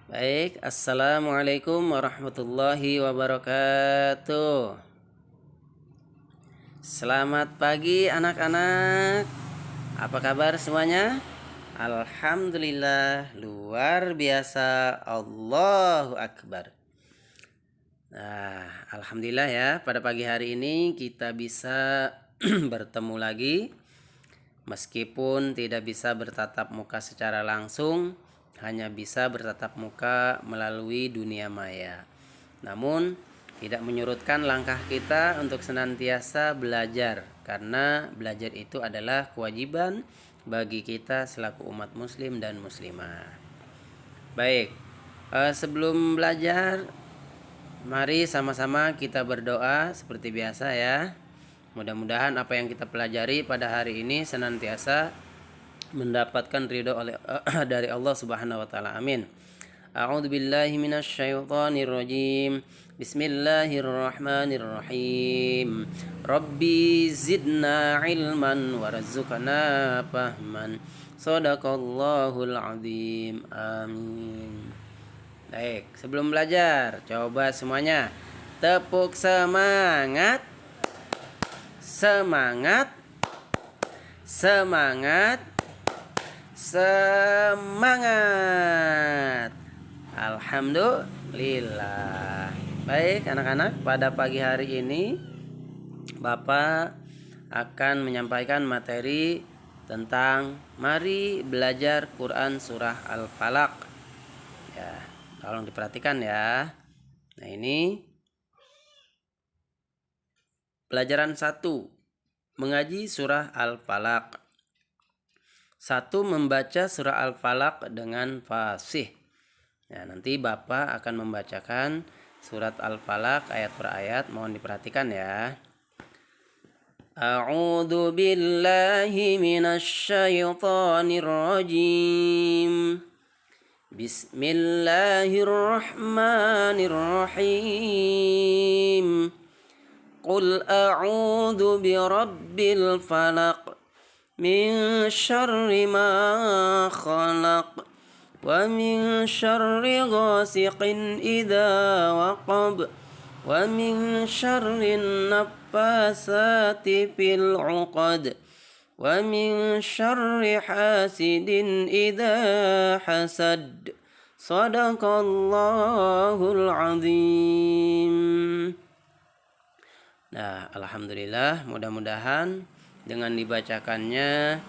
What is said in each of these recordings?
Baik, Assalamualaikum warahmatullahi wabarakatuh. Selamat pagi anak-anak. Apa kabar semuanya? Alhamdulillah, luar biasa. Allahu Akbar. Nah, Alhamdulillah ya, pada pagi hari ini kita bisa bertemu lagi. Meskipun tidak bisa bertatap muka secara langsung, hanya bisa bertatap muka melalui dunia maya. Namun, tidak menyurutkan langkah kita untuk senantiasa belajar, karena belajar itu adalah kewajiban bagi kita selaku umat muslim dan muslimah. Baik, sebelum belajar, mari sama-sama kita berdoa seperti biasa ya. Mudah-mudahan apa yang kita pelajari pada hari ini senantiasa mendapatkan ridho oleh dari Allah Subhanahu wa taala. Amin. A'udzu billahi minasyaitonir rajim. Bismillahirrahmanirrahim. Rabbi zidna ilman warzuqna fahman. Shadaqallahul azim. Amin. Baik, sebelum belajar, coba semuanya tepuk semangat. Semangat, semangat, semangat. Alhamdulillah. Baik anak-anak, pada pagi hari ini Bapak akan menyampaikan materi tentang mari belajar Quran surah Al-Falaq. Ya, tolong diperhatikan ya. Nah, ini pelajaran 1, mengaji surah Al-Falaq. 1, membaca surah Al-Falaq dengan fasih. Ya, nanti Bapak akan membacakan surat Al-Falaq ayat per ayat. Mohon diperhatikan ya. A'udzu billahi minasyaitonir rajim. Bismillahirrahmanirrahim. Qul a'udzu birabbil falaq min syarri ma khalaq wa min syarri ghasiqin idza waqab wa min syarri naffasati fil 'uqad wa min syarri hasidin idza hasad. Shadaqallahul azim. Nah, alhamdulillah, mudah-mudahan dengan dibacakannya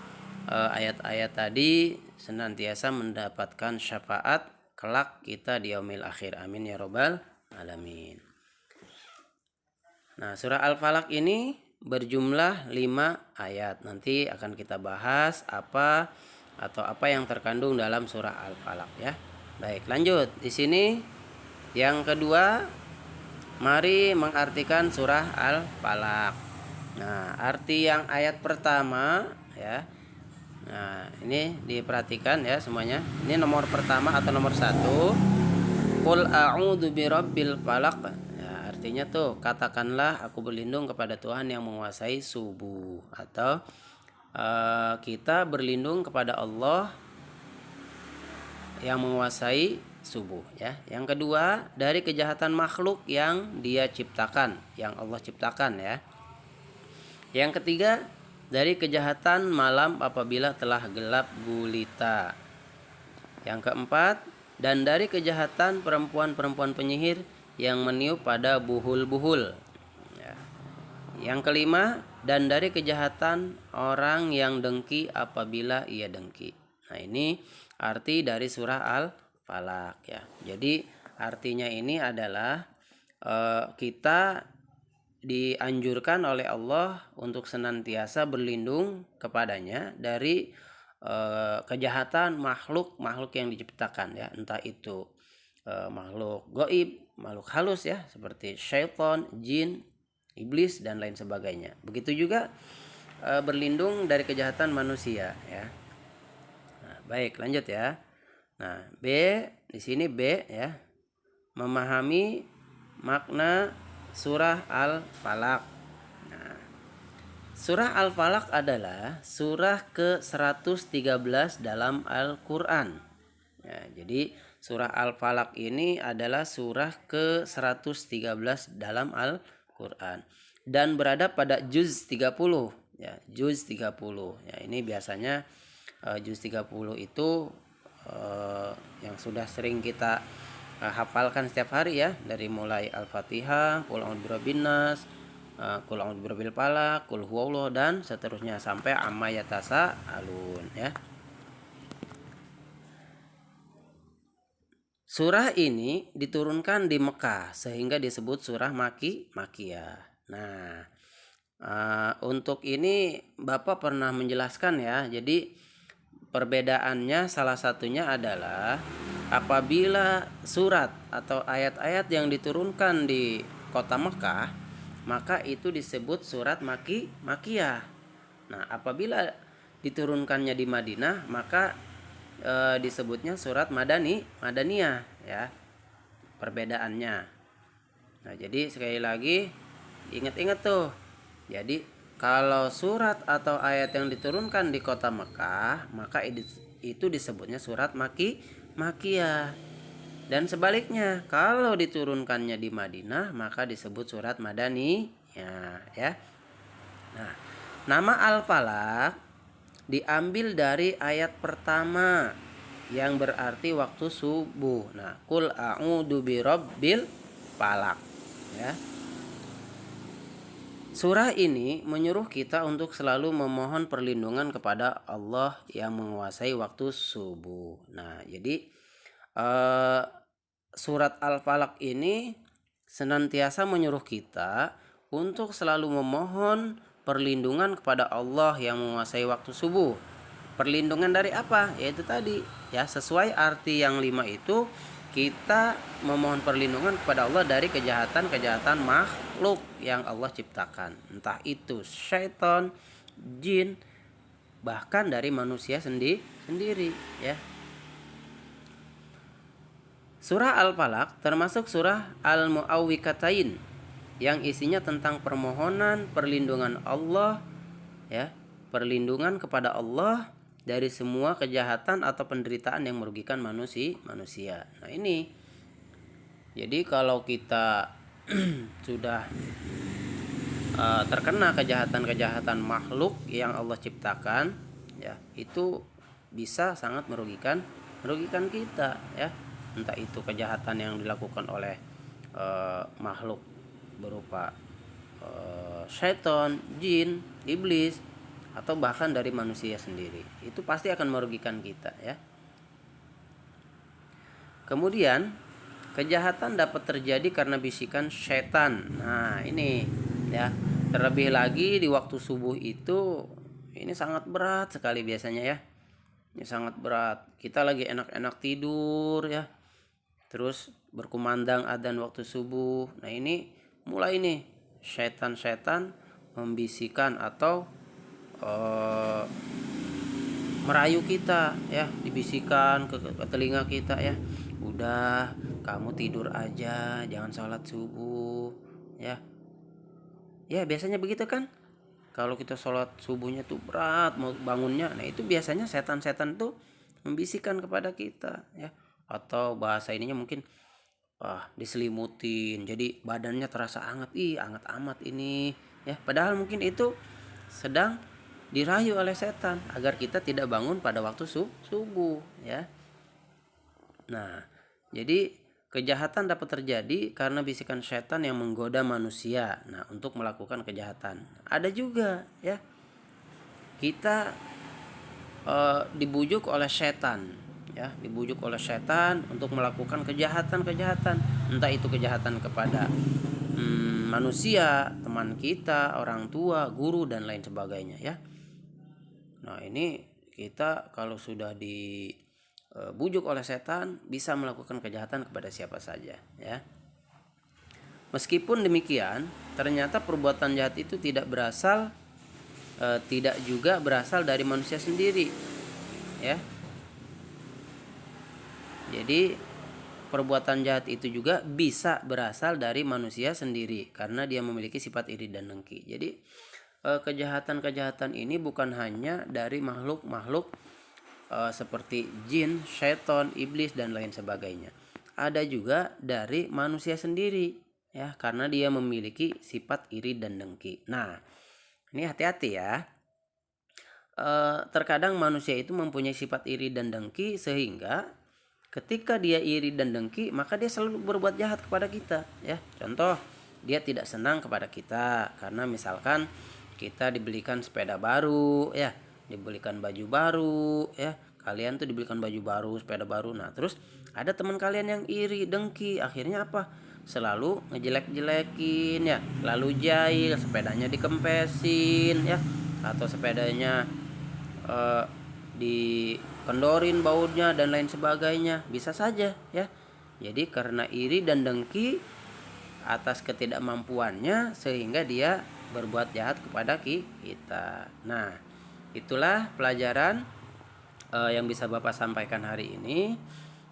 ayat-ayat tadi senantiasa mendapatkan syafaat kelak kita di yaumil akhir. Amin ya robbal alamin. Nah, surah Al-Falaq ini berjumlah 5 ayat. Nanti akan kita bahas apa yang terkandung dalam surah Al-Falaq ya. Baik, lanjut. Di sini yang kedua, mari mengartikan surah Al-Falaq. Nah, arti yang ayat pertama ya. Nah, ini diperhatikan ya semuanya. Ini nomor pertama atau nomor 1. Qul a'udzu birabbil falaq. Ya, artinya tuh katakanlah aku berlindung kepada Tuhan yang menguasai subuh, atau kita berlindung kepada Allah yang menguasai subuh ya. Yang kedua, dari kejahatan makhluk yang Dia ciptakan, yang Allah ciptakan ya. Yang ketiga, dari kejahatan malam apabila telah gelap gulita. Yang keempat, dan dari kejahatan perempuan-perempuan penyihir yang meniup pada buhul-buhul ya. Yang kelima, dan dari kejahatan orang yang dengki apabila ia dengki. Nah, ini arti dari surah Al-Falaq ya. Jadi artinya ini adalah kita dianjurkan oleh Allah untuk senantiasa berlindung kepadanya dari kejahatan makhluk yang diciptakan ya, entah itu makhluk gaib, makhluk halus ya, seperti syaitan, jin, iblis dan lain sebagainya. Begitu juga berlindung dari kejahatan manusia ya. Nah, baik, lanjut ya. Nah, B, di sini B ya, memahami makna surah Al-Falaq. Nah, surah Al-Falaq adalah surah ke-113 dalam Al-Quran ya. Jadi surah Al-Falaq ini adalah surah ke-113 dalam Al-Qur'an dan berada pada juz 30 ya, juz 30. Ya, ini biasanya juz 30 itu yang sudah sering kita hafalkan setiap hari ya, dari mulai Al-Fatihah, Qul a'udzu birabbin nas, Qul a'udzu birabbil falaq, Qul huwallahu dan seterusnya sampai amma yatasaalun ya. Surah ini diturunkan di Mekah sehingga disebut surah Makiyah. Nah, untuk ini Bapak pernah menjelaskan ya. Jadi perbedaannya salah satunya adalah apabila surat atau ayat-ayat yang diturunkan di kota Mekah, maka itu disebut surat Makiyah. Nah, apabila diturunkannya di Madinah, maka disebutnya surat Madaniyah ya, perbedaannya. Nah, jadi sekali lagi ingat-ingat tuh. Jadi kalau surat atau ayat yang diturunkan di kota Mekah, maka itu disebutnya surat Makiyah. Dan sebaliknya, kalau diturunkannya di Madinah, maka disebut surat Madaniyah ya. Nah, nama Al-Falaq diambil dari ayat pertama yang berarti waktu subuh. Nah, Qul a'udzu birabbil falaq ya. Surah ini menyuruh kita untuk selalu memohon perlindungan kepada Allah yang menguasai waktu subuh. Nah, jadi surat Al-Falaq ini senantiasa menyuruh kita untuk selalu memohon perlindungan kepada Allah yang menguasai waktu subuh. Perlindungan dari apa? Yaitu tadi ya, sesuai arti yang 5 itu, kita memohon perlindungan kepada Allah dari kejahatan-kejahatan makhluk yang Allah ciptakan. Entah itu syaitan, jin, bahkan dari manusia sendiri ya. Surah Al-Falaq termasuk surah Al-Mu'awwikatain yang isinya tentang permohonan perlindungan Allah ya, perlindungan kepada Allah dari semua kejahatan atau penderitaan yang merugikan manusia. Nah, ini jadi kalau kita sudah terkena kejahatan-kejahatan makhluk yang Allah ciptakan ya, itu bisa sangat merugikan kita ya. Entah itu kejahatan yang dilakukan oleh makhluk berupa syaitan, jin, iblis, atau bahkan dari manusia sendiri, itu pasti akan merugikan kita ya. Kemudian kejahatan dapat terjadi karena bisikan syaitan. Nah, ini ya, terlebih lagi di waktu subuh itu ini sangat berat sekali biasanya ya. Ini sangat berat. Kita lagi enak-enak tidur ya, terus berkumandang adzan waktu subuh. Nah, ini mulai nih syaitan membisikkan atau merayu kita ya, dibisikkan ke telinga kita ya, udah kamu tidur aja, jangan sholat subuh ya. Ya, biasanya begitu kan. Kalau kita sholat subuhnya tuh berat mau bangunnya, nah itu biasanya setan-setan tuh membisikkan kepada kita ya. Atau bahasa ininya mungkin diselimutin, jadi badannya terasa hangat, hangat amat ini ya, padahal mungkin itu sedang dirayu oleh setan agar kita tidak bangun pada waktu subuh ya. Nah, jadi kejahatan dapat terjadi karena bisikan setan yang menggoda manusia untuk melakukan kejahatan. Ada juga ya, kita dibujuk oleh setan ya, dibujuk oleh setan untuk melakukan kejahatan, entah itu kejahatan kepada manusia, teman kita, orang tua, guru dan lain sebagainya ya. Nah, ini kita kalau sudah dibujuk oleh setan bisa melakukan kejahatan kepada siapa saja ya. Meskipun demikian, ternyata perbuatan jahat itu tidak juga berasal dari manusia sendiri ya. Jadi perbuatan jahat itu juga bisa berasal dari manusia sendiri karena dia memiliki sifat iri dan dengki. Jadi kejahatan-kejahatan ini bukan hanya dari makhluk-makhluk seperti jin, syaiton, iblis dan lain sebagainya. Ada juga dari manusia sendiri ya, karena dia memiliki sifat iri dan dengki. Nah, ini hati-hati ya. Terkadang manusia itu mempunyai sifat iri dan dengki sehingga ketika dia iri dan dengki maka dia selalu berbuat jahat kepada kita ya. Contoh, dia tidak senang kepada kita karena misalkan kita dibelikan sepeda baru ya, dibelikan baju baru ya, kalian tuh dibelikan baju baru, sepeda baru. Nah terus ada teman kalian yang iri dengki, akhirnya apa, selalu ngejelek-jelekin ya, lalu jahil, sepedanya dikempesin ya, atau sepedanya eh, dikendorin bautnya dan lain sebagainya, bisa saja ya. Jadi karena iri dan dengki atas ketidakmampuannya sehingga dia berbuat jahat kepada kita. Nah, itulah pelajaran yang bisa Bapak sampaikan hari ini.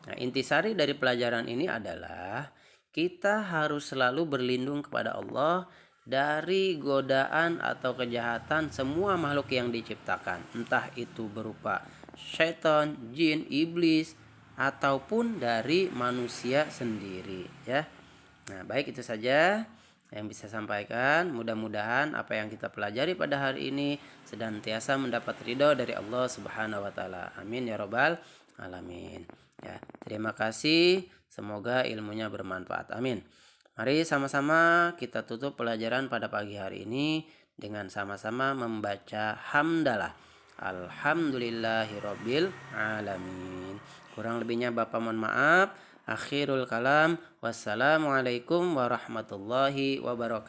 Nah, intisari dari pelajaran ini adalah kita harus selalu berlindung kepada Allah dari godaan atau kejahatan semua makhluk yang diciptakan, entah itu berupa syaitan, jin, iblis, ataupun dari manusia sendiri ya. Nah, baik, itu saja yang bisa sampaikan. Mudah-mudahan apa yang kita pelajari pada hari ini senantiasa mendapat ridho dari Allah Subhanahu wa taala. Amin ya robbal alamin. Ya, terima kasih. Semoga ilmunya bermanfaat. Amin. Mari sama-sama kita tutup pelajaran pada pagi hari ini dengan sama-sama membaca hamdalah. Alhamdulillahirabbil alamin. Kurang lebihnya Bapak mohon maaf. Akhirul kalam. Wassalamualaikum warahmatullahi wabarakatuh.